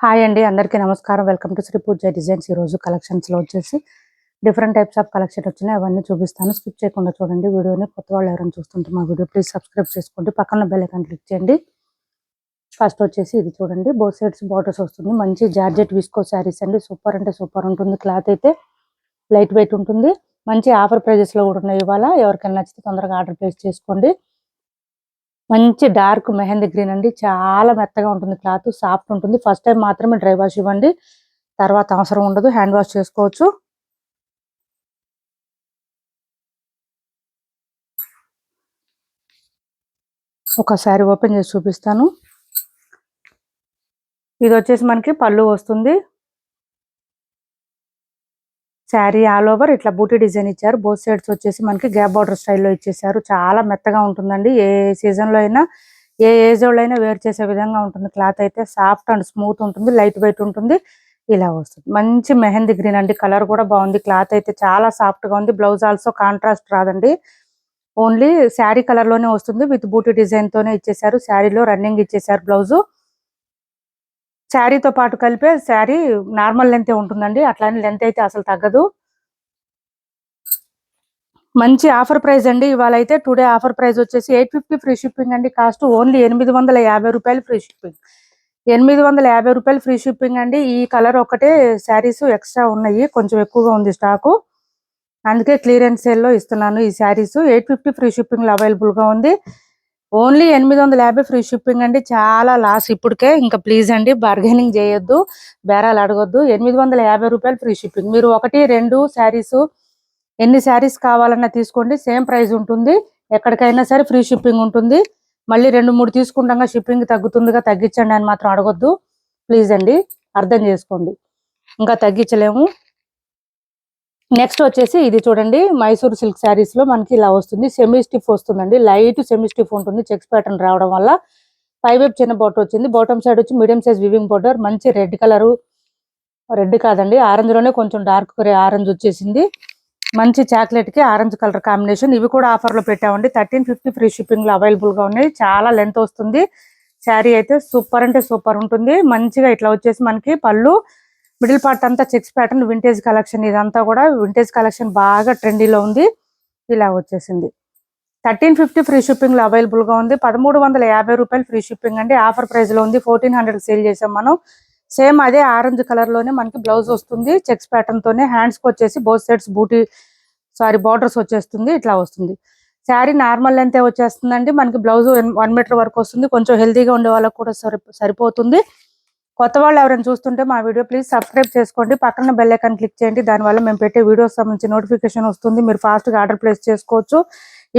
Hi అండి, అందరికీ నమస్కారం. Welcome to Sri Pooja Designs. ఈరోజు కలెక్షన్స్లో వచ్చేసి డిఫరెంట్ టైప్స్ ఆఫ్ కలెక్షన్ వచ్చినాయి. అవన్నీ చూపిస్తాను. స్కిప్ చేయకుండా చూడండి వీడియోని. కొత్త వాళ్ళు ఎవరైనా చూస్తుంటే మా వీడియో ప్లీజ్ సబ్స్క్రైబ్ చేసుకోండి. పక్కన బెల్ ఐకాన్ క్లిక్ చేయండి. ఫస్ట్ వచ్చేసి ఇది చూడండి, బోత్ సైడ్స్ బార్డర్స్ వస్తుంది. మంచి జార్జెట్ విస్కో శారీస్ అండి. సూపర్ అంటే సూపర్ ఉంటుంది. క్లాత్ అయితే లైట్ వెయిట్ ఉంటుంది. మంచి ఆఫర్ ప్రైజెస్లో కూడా ఉన్నాయి. ఇవాళ ఎవరికైనా నచ్చితే తొందరగా ఆర్డర్ ప్లేస్ చేసుకోండి. మంచి డార్క్ మెహందీ గ్రీన్ అండి. చాలా మెత్తగా ఉంటుంది. క్లాత్ సాఫ్ట్ ఉంటుంది. ఫస్ట్ టైం మాత్రమే డ్రై వాష్ ఇవ్వండి, తర్వాత అవసరం ఉండదు. హ్యాండ్ వాష్ చేసుకోవచ్చు. ఒకసారి ఓపెన్ చేసి చూపిస్తాను. ఇది వచ్చేసి మనకి పళ్ళు వస్తుంది. శారీ ఆల్ ఓవర్ ఇట్లా బూటీ డిజైన్ ఇచ్చారు. బోత్ సైడ్స్ వచ్చేసి మనకి గ్యాప్ బార్డర్ స్టైల్లో ఇచ్చేసారు. చాలా మెత్తగా ఉంటుందండి. ఏ సీజన్లో అయినా ఏ ఏజ్ వాళ్ళైనా వేర్ చేసే విధంగా ఉంటుంది. క్లాత్ అయితే సాఫ్ట్ అండ్ స్మూత్ ఉంటుంది. లైట్ వెయిట్ ఉంటుంది. ఇలా వస్తుంది. మంచి మెహందీ గ్రీన్ అండి. కలర్ కూడా బాగుంది. క్లాత్ అయితే చాలా సాఫ్ట్గా ఉంది. బ్లౌజ్ ఆల్సో కాంట్రాస్ట్ రాదండి. ఓన్లీ శారీ కలర్ లోనే వస్తుంది. విత్ బూటీ డిజైన్ తోనే ఇచ్చేసారు. శారీలో రన్నింగ్ ఇచ్చేసారు బ్లౌజు. శారీతో పాటు కలిపే శారీ నార్మల్ లెంత్ ఉంటుందండి. అట్లానే లెంత్ అయితే అసలు తగ్గదు. మంచి ఆఫర్ ప్రైస్ అండి. ఇవాళ అయితే టుడే ఆఫర్ ప్రైస్ వచ్చేసి 850 ఫ్రీ షిప్పింగ్ అండి. కాస్ట్ ఓన్లీ 850 రూపాయలు ఫ్రీ షిప్పింగ్. 850 రూపాయలు ఫ్రీ షిప్పింగ్ అండి. ఈ కలర్ ఒకటే శారీస్ ఎక్స్ట్రా ఉన్నాయి. కొంచెం ఎక్కువగా ఉంది స్టాకు, అందుకే క్లియరెన్స్ సేల్లో ఇస్తున్నాను. ఈ శారీస్ 850 ఫ్రీ షిప్పింగ్ అవైలబుల్ గా ఉంది. ఓన్లీ 850 ఫ్రీ షిప్పింగ్ అండి. చాలా లాస్ ఇప్పటికే. ఇంకా ప్లీజ్ అండి, బార్గెనింగ్ చేయొద్దు, బేరాలు అడగొద్దు. 850 రూపాయలు ఫ్రీ షిప్పింగ్. మీరు 1-2 శారీస్ ఎన్ని శారీస్ కావాలన్నా తీసుకోండి, సేమ్ ప్రైస్ ఉంటుంది. ఎక్కడికైనా సరే ఫ్రీ షిప్పింగ్ ఉంటుంది. మళ్ళీ 2-3 తీసుకుంటాగా షిప్పింగ్ తగ్గుతుందిగా, తగ్గించండి అని మాత్రం అడగొద్దు. ప్లీజ్ అండి, అర్థం చేసుకోండి. ఇంకా తగ్గించలేము. నెక్స్ట్ వచ్చేసి ఇది చూడండి, మైసూర్ సిల్క్ శారీస్ లో మనకి ఇలా వస్తుంది. సెమీ స్టిఫ్ వస్తుందండి. లైట్ సెమీ స్టిఫ్ ఉంటుంది. చెక్స్ ప్యాటర్న్ రావడం వల్ల పైవైపు చిన్న బోర్డర్ వచ్చింది. బాటమ్ సైడ్ వచ్చి మీడియం సైజ్ వివింగ్ బోర్డర్. మంచి రెడ్ కలరు, రెడ్ కాదండి ఆరెంజ్ లోనే కొంచెం డార్క్ ఆరెంజ్ వచ్చేసింది. మంచి చాక్లెట్ కి ఆరెంజ్ కలర్ కాంబినేషన్. ఇవి కూడా ఆఫర్ లో పెట్టామండి. 1350 ఫ్రీ షిప్పింగ్ లో అవైలబుల్ గా ఉన్నాయి. చాలా లెంత్ వస్తుంది. శారీ అయితే సూపర్ అంటే సూపర్ ఉంటుంది. మంచిగా ఇట్లా వచ్చేసి మనకి పళ్ళు, మిడిల్ పార్ట్ అంతా చెక్స్ ప్యాటర్న్, వింటేజ్ కలెక్షన్. ఇదంతా కూడా వింటేజ్ కలెక్షన్ బాగా ట్రెండీలో ఉంది. ఇలా వచ్చేసింది. 1350 ఫ్రీ షిప్పింగ్ లో అవైలబుల్ గా ఉంది. 1350 రూపాయలు ఫ్రీ షిప్పింగ్ అండి. ఆఫర్ ప్రైస్ లో ఉంది. 1400 సేల్ చేసాం మనం. సేమ్ అదే ఆరెంజ్ కలర్ లోనే మనకి బ్లౌజ్ వస్తుంది. చెక్స్ ప్యాటర్న్ తోనే. హ్యాండ్స్ కి వచ్చేసి బోత్ సైడ్స్ బార్డర్స్ వచ్చేస్తుంది. ఇట్లా వస్తుంది. శారీ నార్మల్ లెంత్ వచ్చేస్తుందండి. మనకి బ్లౌజ్ 1 మీటర్ వరకు వస్తుంది. కొంచెం హెల్తీగా ఉండే వాళ్ళకి కూడా సరిపోతుంది. కొత్త వాళ్ళు ఎవరైనా చూస్తుంటే మా వీడియో ప్లీజ్ సబ్స్క్రైబ్ చేసుకోండి. పక్కన బెల్ ఐకాన్ క్లిక్ చేయండి. దానివల్ల మేము పెట్టే వీడియోస్ సంబంధించి నోటిఫికేషన్ వస్తుంది. మీరు ఫాస్ట్గా ఆర్డర్ ప్లేస్ చేసుకోవచ్చు.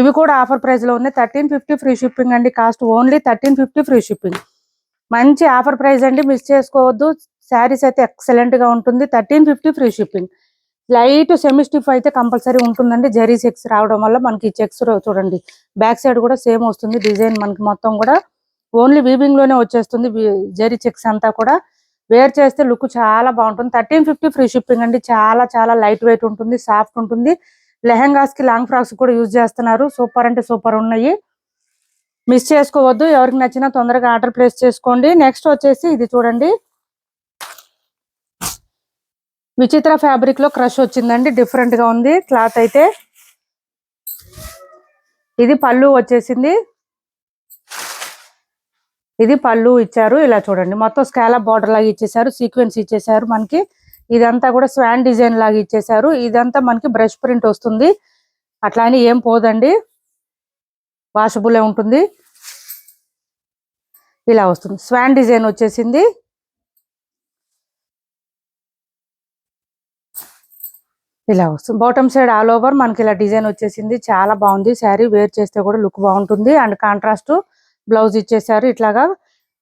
ఇవి కూడా ఆఫర్ ప్రైస్ లో ఉన్నాయి. 1350 ఫ్రీ షిప్పింగ్ అండి. Cost only 1350 free shipping. మంచి ఆఫర్ ప్రైస్ అండి, మిస్ చేసుకోవద్దు. శారీస్ అయితే ఎక్సలెంట్ గా ఉంటుంది. 1350 free shipping. Light semi stiff అయితే కంపల్సరీ ఉంటుందండి. జరీ చెక్స్ రావడం వల్ల మనకి చెక్స్ చూడండి, బ్యాక్ సైడ్ కూడా సేమ్ వస్తుంది. డిజైన్ మనకి మొత్తం కూడా ఓన్లీ వీవింగ్ లోనే వచ్చేస్తుంది. జరీ చెక్స్ అంతా కూడా వేర్ చేస్తే లుక్ చాలా బాగుంటుంది. 1350 ఫ్రీ షిప్పింగ్ అండి. చాలా చాలా లైట్ వెయిట్ ఉంటుంది. సాఫ్ట్ ఉంటుంది. లెహెంగాస్ కి, లాంగ్ ఫ్రాక్స్ కూడా యూజ్ చేస్తున్నారు. సూపర్ అంటే సూపర్ ఉన్నాయి. మిస్ చేసుకోవద్దు. ఎవరికి నచ్చినా తొందరగా ఆర్డర్ ప్లేస్ చేసుకోండి. నెక్స్ట్ వచ్చేసి ఇది చూడండి, విచిత్ర ఫ్యాబ్రిక్ లో క్రష్ వచ్చిందండి. డిఫరెంట్ గా ఉంది క్లాత్ అయితే. ఇది పళ్ళు వచ్చేసింది. ఇది పళ్ళు ఇచ్చారు. ఇలా చూడండి, మొత్తం స్కాలప్ బార్డర్ లాగా ఇచ్చేసారు. సీక్వెన్స్ ఇచ్చేసారు మనకి. ఇదంతా కూడా స్వాన్ డిజైన్ లాగా ఇచ్చేసారు. ఇదంతా మనకి బ్రష్ ప్రింట్ వస్తుంది. అట్లా అని ఏం పోదండి, వాషబుల్ ఉంటుంది. ఇలా వస్తుంది. స్వాన్ డిజైన్ వచ్చేసింది. ఇలా వస్తుంది. బాటమ్ సైడ్ ఆల్ ఓవర్ మనకి ఇలా డిజైన్ వచ్చేసింది. చాలా బాగుంది. శారీ వేర్ చేస్తే కూడా లుక్ బాగుంటుంది. అండ్ కాంట్రాస్ట్ బ్లౌజ్ ఇచ్చేసారు. ఇట్లాగా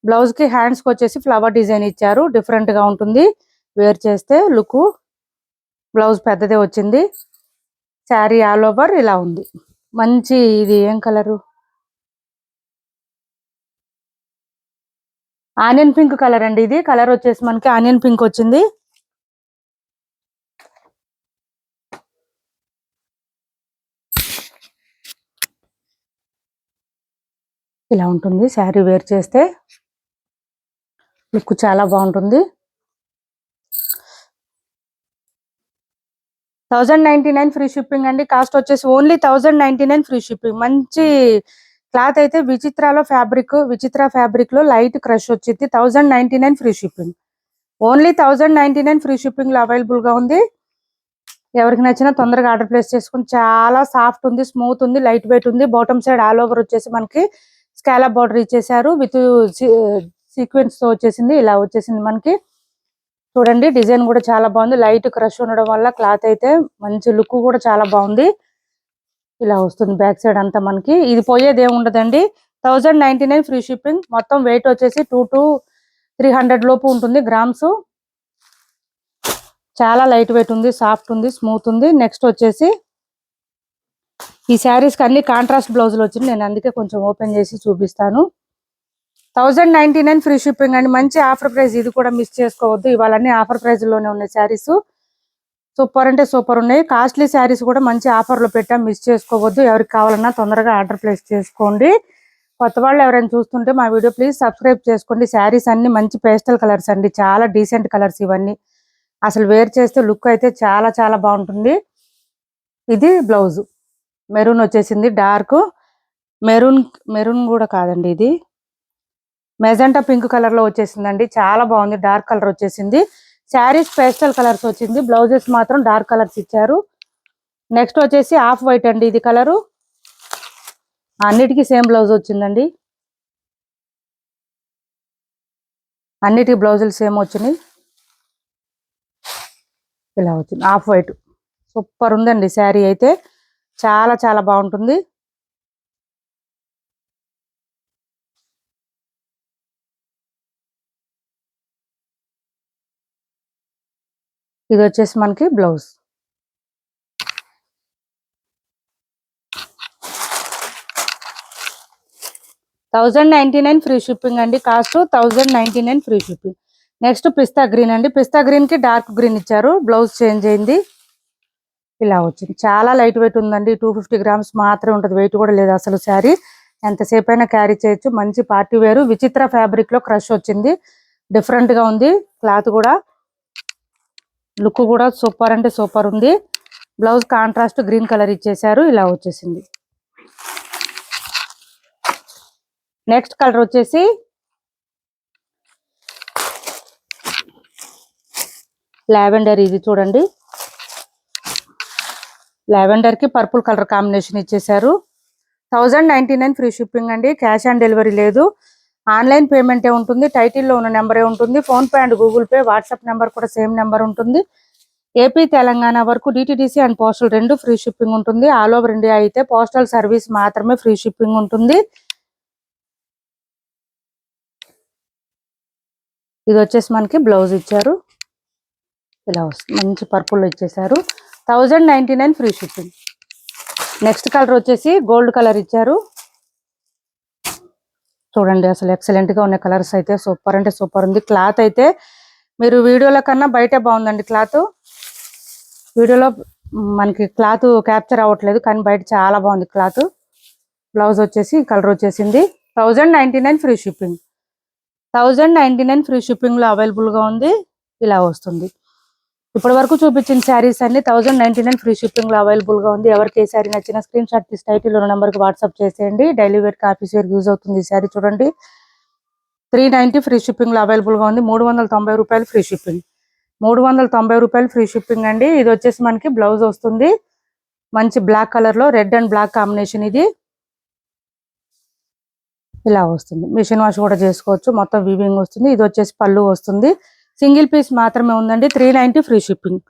బ్లౌజ్ కి హ్యాండ్స్ కి వచ్చేసి ఫ్లవర్ డిజైన్ ఇచ్చారు. డిఫరెంట్ గా ఉంటుంది. వేర్ చేస్తే లుక్. బ్లౌజ్ పెద్దదే వచ్చింది. శారీ ఆల్ ఓవర్ ఇలా ఉంది. మంచి, ఇది ఏం కలరు, ఆనియన్ పింక్ కలర్ అండి. ఇది కలర్ వచ్చేసి మనకి ఆనియన్ పింక్ వచ్చింది. ఇలా ఉంటుంది శారీ వేర్ చేస్తే. లుక్ చాలా బాగుంటుంది. 1099 ఫ్రీ షిప్పింగ్ అండి. కాస్ట్ వచ్చేసి ఓన్లీ 1099 ఫ్రీ షిప్పింగ్. మంచి క్లాత్ అయితే విచిత్ర ఫ్యాబ్రిక్ లో లైట్ క్రష్ వచ్చింది. 1099 free shipping. Only 1099 free shipping లో అవైలబుల్ గా ఉంది. ఎవరికి నచ్చినా తొందరగా ఆర్డర్ ప్లేస్ చేసుకుని. చాలా సాఫ్ట్ ఉంది, స్మూత్ ఉంది, లైట్ వెయిట్ ఉంది. బాటమ్ సైడ్ ఆల్ ఓవర్ వచ్చేసి మనకి స్కాలప్ బార్డర్ ఇచ్చేసారు విత్ సీక్వెన్స్ తో వచ్చేసింది. ఇలా వచ్చేసింది మనకి. చూడండి డిజైన్ కూడా చాలా బాగుంది. లైట్ క్రష్ ఉండడం వల్ల క్లాత్ అయితే మంచి లుక్ కూడా చాలా బాగుంది. ఇలా వస్తుంది బ్యాక్ సైడ్ అంతా మనకి. ఇది పోయేది ఏమి ఉండదండి. 1099 ఫ్రీ షిప్పింగ్. మొత్తం వెయిట్ వచ్చేసి 2 to 300 లోపు ఉంటుంది గ్రామ్స్. చాలా లైట్ వెయిట్ ఉంది, సాఫ్ట్ ఉంది, స్మూత్ ఉంది. నెక్స్ట్ వచ్చేసి ఈ శారీస్ కి అన్ని కాంట్రాస్ట్ బ్లౌజులు వచ్చింది. నేను అందుకే కొంచెం ఓపెన్ చేసి చూపిస్తాను. 1099 ఫ్రీ షిప్పింగ్ అండి. మంచి ఆఫర్ ప్రైస్. ఇది కూడా మిస్ చేసుకోవద్దు. ఇవాళన్నీ ఆఫర్ ప్రైస్ లోనే ఉన్నాయి శారీస్. సూపర్ అంటే సూపర్ ఉన్నాయి. కాస్ట్లీ శారీస్ కూడా మంచి ఆఫర్ లో పెట్టాం, మిస్ చేసుకోవద్దు. ఎవరికి కావాలన్నా తొందరగా ఆర్డర్ ప్లేస్ చేసుకోండి. కొత్త వాళ్ళు ఎవరైనా చూస్తుంటే మా వీడియో ప్లీజ్ సబ్స్క్రైబ్ చేసుకోండి. శారీస్ అన్ని మంచి పేస్టల్ కలర్స్ అండి. చాలా డీసెంట్ కలర్స్ ఇవన్నీ. అసలు వేర్ చేస్తే లుక్ అయితే చాలా చాలా బాగుంటుంది. ఇది బ్లౌజ్ మెరూన్ వచ్చేసింది. డార్క్ మెరూన్ కూడా కాదండి, ఇది మెజెంటా పింక్ కలర్ లో వచ్చేసిందండి. చాలా బాగుంది. డార్క్ కలర్ వచ్చేసింది. శారీస్ పేస్టల్ కలర్స్ వచ్చింది. బ్లౌజెస్ మాత్రం డార్క్ కలర్స్ ఇచ్చారు. నెక్స్ట్ వచ్చేసి ఆఫ్ వైట్ అండి. ఇది కలరు అన్నిటికీ సేమ్ బ్లౌజ్ వచ్చిందండి. అన్నిటికీ బ్లౌజులు సేమ్ వచ్చినాయి. ఇలా వచ్చింది ఆఫ్ వైట్. సూపర్ ఉందండి శారీ అయితే. చాలా చాలా బాగుంటుంది. ఇది వచ్చేసి మనకి బ్లౌజ్. $1099 ఫ్రీ షిప్పింగ్ అండి. Cost 1099 free shipping. నెక్స్ట్ పిస్తా గ్రీన్ అండి. పిస్తా గ్రీన్ కి డార్క్ గ్రీన్ ఇచ్చారు. బ్లౌజ్ చేంజ్ అయింది. ఇలా వచ్చింది. చాలా లైట్ వెయిట్ ఉందండి. 250 గ్రామ్స్ మాత్రమే ఉంటుంది. వెయిట్ కూడా లేదు అసలు. శారీ ఎంతసేపు అయినా క్యారీ చేయొచ్చు. మంచి పార్టీ వేరు. విచిత్ర ఫ్యాబ్రిక్ లో క్రష్ వచ్చింది. డిఫరెంట్ గా ఉంది క్లాత్ కూడా. లుక్ కూడా సూపర్ అంటే సూపర్ ఉంది. బ్లౌజ్ కాంట్రాస్ట్ గ్రీన్ కలర్ ఇచ్చేసారు. ఇలా వచ్చేసింది. నెక్స్ట్ కలర్ వచ్చేసి లావెండర్. ఇది చూడండి, లావెండర్ కి పర్పుల్ కలర్ కాంబినేషన్ ఇచ్చేసారు. 1099 ఫ్రీ షిప్పింగ్ అండి. క్యాష్ ఆన్ డెలివరీ లేదు. ఆన్లైన్ పేమెంటే ఉంటుంది. టైటిల్లో ఉన్న నెంబరే ఉంటుంది. Phone pay and Google pay, WhatsApp number కూడా సేమ్ నెంబర్ ఉంటుంది. ఏపీ తెలంగాణ వరకు DTDC and postal 2 free shipping ఉంటుంది. ఆల్ ఓవర్ ఇండియా అయితే పోస్టల్ సర్వీస్ మాత్రమే ఫ్రీ షిప్పింగ్ ఉంటుంది. ఇది వచ్చేసి మనకి బ్లౌజ్ ఇచ్చారు. ఇలా వస్తుంది. మంచి పర్పుల్ ఇచ్చేసారు. 1099 ఫ్రీ షిప్పింగ్. నెక్స్ట్ కలర్ వచ్చేసి గోల్డ్ కలర్ ఇచ్చారు. చూడండి అసలు ఎక్సలెంట్ గా ఉన్న కలర్స్ అయితే. సూపర్ అంటే సూపర్ ఉంది. క్లాత్ అయితే మీరు వీడియోల కన్నా బయటే బాగుందండి క్లాత్. వీడియోలో మనకి క్లాత్ క్యాప్చర్ అవ్వట్లేదు, కానీ బయట చాలా బాగుంది క్లాత్. బ్లౌజ్ వచ్చేసి కలర్ వచ్చేసింది. 1099 ఫ్రీ షిప్పింగ్. 1099 ఫ్రీ షిప్పింగ్ లో అవైలబుల్ గా ఉంది. ఇలా వస్తుంది. ఇప్పటి వరకు చూపించిన శారీస్ అన్ని 1099 ఫ్రీ షిప్పింగ్ లో అవైలబుల్ గా ఉంది. ఎవరికి ఏ శారీ నచ్చిన స్క్రీన్ షాట్ తీసి టైటిల్ ఉన్న నెంబర్ కి వాట్సాప్ చేసేయండి. డైలీ వేర్ కి ఆఫీస్ వేర్ యూజ్ అవుతుంది. ఈ శారీ చూడండి 390 ఫ్రీ షిప్పింగ్ లో అవైలబుల్ గా ఉంది. 390 రూపాయలు ఫ్రీ షిప్పింగ్. 390 రూపాయలు ఫ్రీ షిప్పింగ్ అండి. ఇది వచ్చేసి మనకి బ్లౌజ్ వస్తుంది. మంచి బ్లాక్ కలర్ లో రెడ్ అండ్ బ్లాక్ కాంబినేషన్. ఇది ఇలా వస్తుంది. మిషన్ వాష్ కూడా చేసుకోవచ్చు. మొత్తం వీవింగ్ వస్తుంది. ఇది వచ్చేసి పళ్ళు వస్తుంది. సింగిల్ పీస్ మాత్రమే ఉందండి. 390 ఫ్రీ షిప్పింగ్.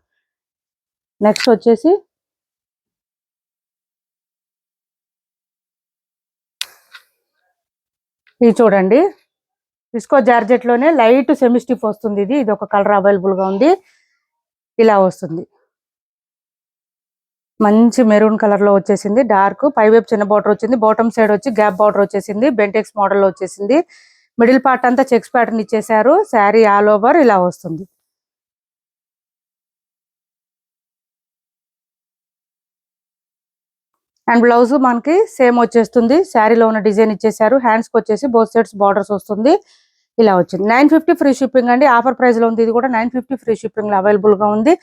నెక్స్ట్ వచ్చేసి ఇది చూడండి, విస్కో జార్జెట్ లోనే లైట్ సెమీ స్టిఫ్ వస్తుంది. ఇది ఒక కలర్ అవైలబుల్ గా ఉంది. ఇలా వస్తుంది. మంచి మెరూన్ కలర్ లో వచ్చేసింది. డార్క్ పైవైపు చిన్న బార్డర్ వచ్చింది. బాటమ్ సైడ్ వచ్చి గ్యాప్ బార్డర్ వచ్చేసింది. బెంటెక్స్ మోడల్ లో వచ్చేసింది. మిడిల్ పార్ట్ అంతా చెక్స్ ప్యాటర్న్ ఇచ్చేసారు. శారీ ఆల్ ఓవర్ ఇలా వస్తుంది. అండ్ బ్లౌజ్ మనకి సేమ్ వచ్చేస్తుంది. శారీలో ఉన్న డిజైన్ ఇచ్చేసారు. హ్యాండ్స్ కి వచ్చేసి బోత్ సైడ్స్ బార్డర్స్ వస్తుంది. ఇలా వచ్చింది. 950 ఫ్రీ షిప్పింగ్ అండి. ఆఫర్ ప్రైస్ లో ఉంది. ఇది కూడా 950 ఫ్రీ షిప్పింగ్ లో అవైలబుల్ గా ఉంది.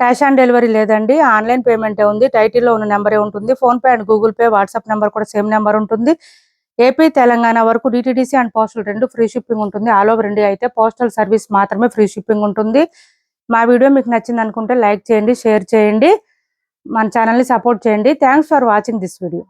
క్యాష్ ఆన్ డెలివరీ లేదండి, ఆన్లైన్ పేమెంటే ఉంది. టైటిల్లో ఉన్న నెంబరే ఉంటుంది. Phone pay and Google pay, WhatsApp number కూడా సేమ్ నెంబర్ ఉంటుంది. ఏపీ తెలంగాణ వరకు DTDC and postal 2 free shipping ఉంటుంది. ఆల్ ఓవర్ ఇండియా అయితే పోస్టల్ సర్వీస్ మాత్రమే ఫ్రీ షిప్పింగ్ ఉంటుంది. మా వీడియో మీకు నచ్చింది అనుకుంటే లైక్ చేయండి, షేర్ చేయండి, మన ఛానల్ని సపోర్ట్ చేయండి. Thanks for watching this video.